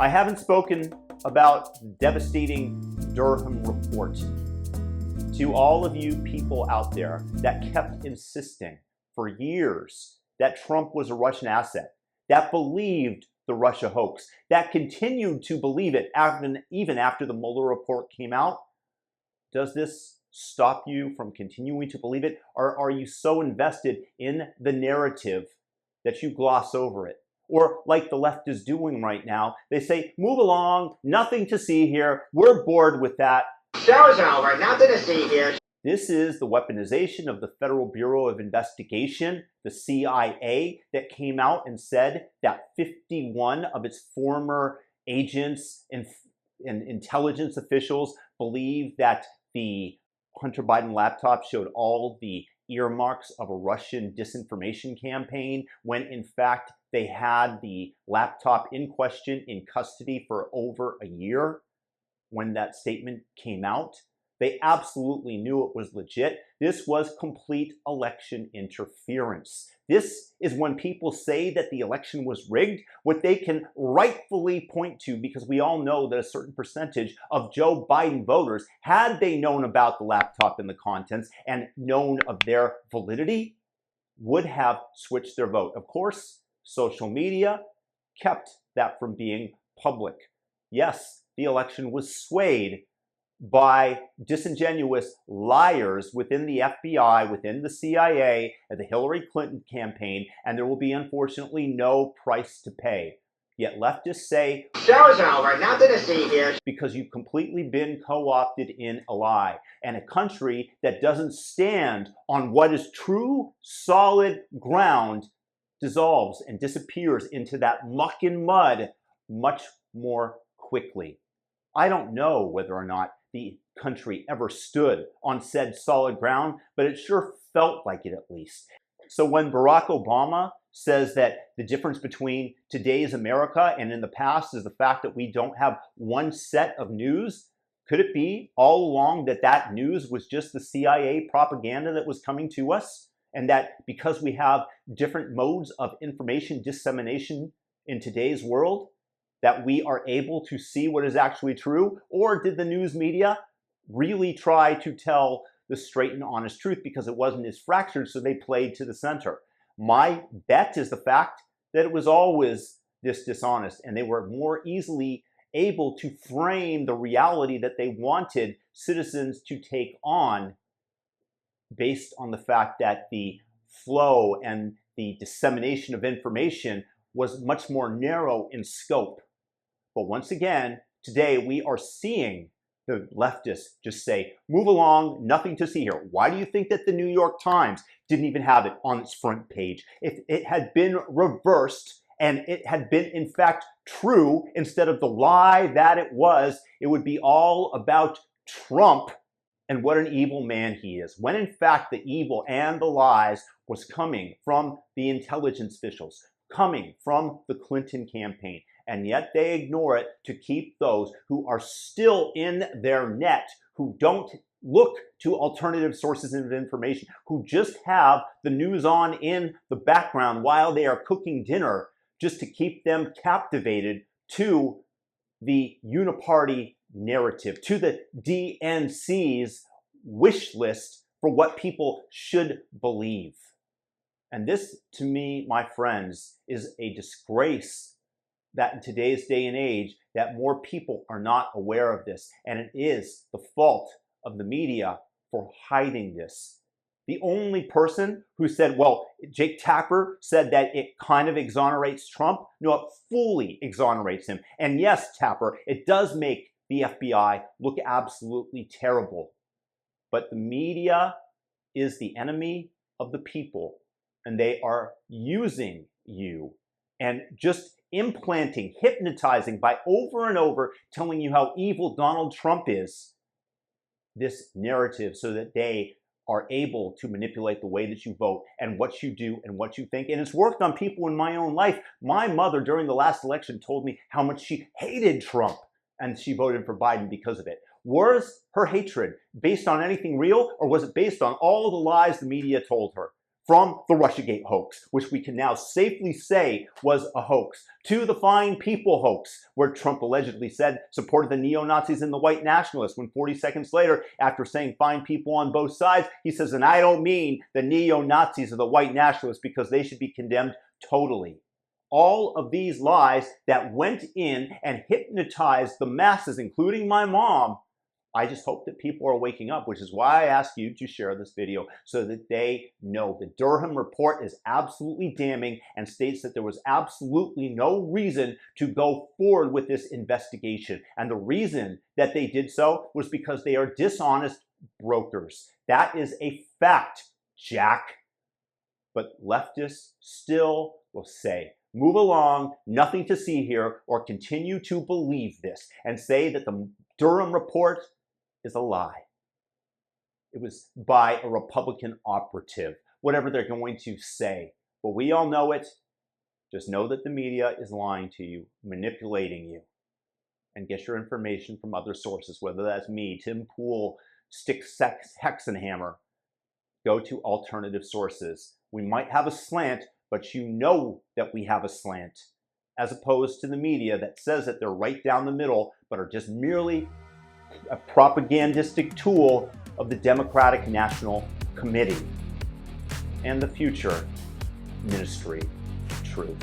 I haven't spoken about the devastating Durham Report. To all of you people out there that kept insisting for years that Trump was a Russian asset, that believed the Russia hoax, that continued to believe it even after the Mueller report came out, does this stop you from continuing to believe it? Or are you so invested in the narrative that you gloss over it? Or like the left is doing right now, they say, move along, nothing to see here, we're bored with that. Show's over, nothing to see here. This is the weaponization of the Federal Bureau of Investigation, the CIA, that came out and said that 51 of its former agents and intelligence officials believe that the Hunter Biden laptop showed all the earmarks of a Russian disinformation campaign, when in fact they had the laptop in question in custody for over a year when that statement came out. They absolutely knew it was legit. This was complete election interference. This is when people say that the election was rigged, what they can rightfully point to, because we all know that a certain percentage of Joe Biden voters, had they known about the laptop and the contents and known of their validity, would have switched their vote. Of course, social media kept that from being public. Yes, the election was swayed by disingenuous liars within the FBI, within the CIA, and the Hillary Clinton campaign, and there will be, unfortunately, no price to pay. Yet leftists say, show's over, nothing to see here. Because you've completely been co-opted in a lie. And a country that doesn't stand on what is true, solid ground dissolves and disappears into that muck and mud much more quickly. I don't know whether or not the country ever stood on said solid ground, but it sure felt like it at least. So when Barack Obama says that the difference between today's America and in the past is the fact that we don't have one set of news, could it be all along that that news was just the CIA propaganda that was coming to us? And that because we have different modes of information dissemination in today's world, that we are able to see what is actually true? Or did the news media really try to tell the straight and honest truth because it wasn't as fractured, so they played to the center? My bet is the fact that it was always this dishonest, and they were more easily able to frame the reality that they wanted citizens to take on based on the fact that the flow and the dissemination of information was much more narrow in scope. But once again, today we are seeing the leftists just say, move along, nothing to see here. Why do you think that the New York Times didn't even have it on its front page? If it had been reversed and it had been in fact true instead of the lie that it would be all about Trump and what an evil man he is. When in fact the evil and the lies was coming from the intelligence officials, coming from the Clinton campaign. And yet they ignore it to keep those who are still in their net, who don't look to alternative sources of information, who just have the news on in the background while they are cooking dinner, just to keep them captivated to the uniparty narrative, to the DNC's wish list for what people should believe. And this, to me, my friends, is a disgrace that in today's day and age, that more people are not aware of this. And it is the fault of the media for hiding this. The only person who said, well, Jake Tapper said that it kind of exonerates Trump. No, it fully exonerates him. And yes, Tapper, it does make the FBI look absolutely terrible. But the media is the enemy of the people, and they are using you and just implanting, hypnotizing by over and over telling you how evil Donald Trump is, this narrative, so that they are able to manipulate the way that you vote and what you do and what you think. And it's worked on people in my own life. My mother during the last election told me how much she hated Trump, and she voted for Biden because of it. Was her hatred based on anything real, or was it based on all the lies the media told her? from the Russiagate hoax, which we can now safely say was a hoax, to the Fine People hoax, where Trump allegedly said supported the neo-Nazis and the white nationalists, when 40 seconds later, after saying fine people on both sides, he says, and I don't mean the neo-Nazis or the white nationalists because they should be condemned totally. All of these lies that went in and hypnotized the masses, including my mom. I just hope that people are waking up, which is why I ask you to share this video so that they know. The Durham Report is absolutely damning and states that there was absolutely no reason to go forward with this investigation. And the reason that they did so was because they are dishonest brokers. That is a fact, Jack. But leftists still will say, move along, nothing to see here, or continue to believe this and say that the Durham Report is a lie. It was by a Republican operative, whatever they're going to say. But we all know it. Just know that the media is lying to you, manipulating you. And get your information from other sources, whether that's me, Tim Pool, Stick Hexenhammer. Go to alternative sources. We might have a slant, but you know that we have a slant, as opposed to the media that says that they're right down the middle, but are just merely a propagandistic tool of the Democratic National Committee and the future Ministry of Truth.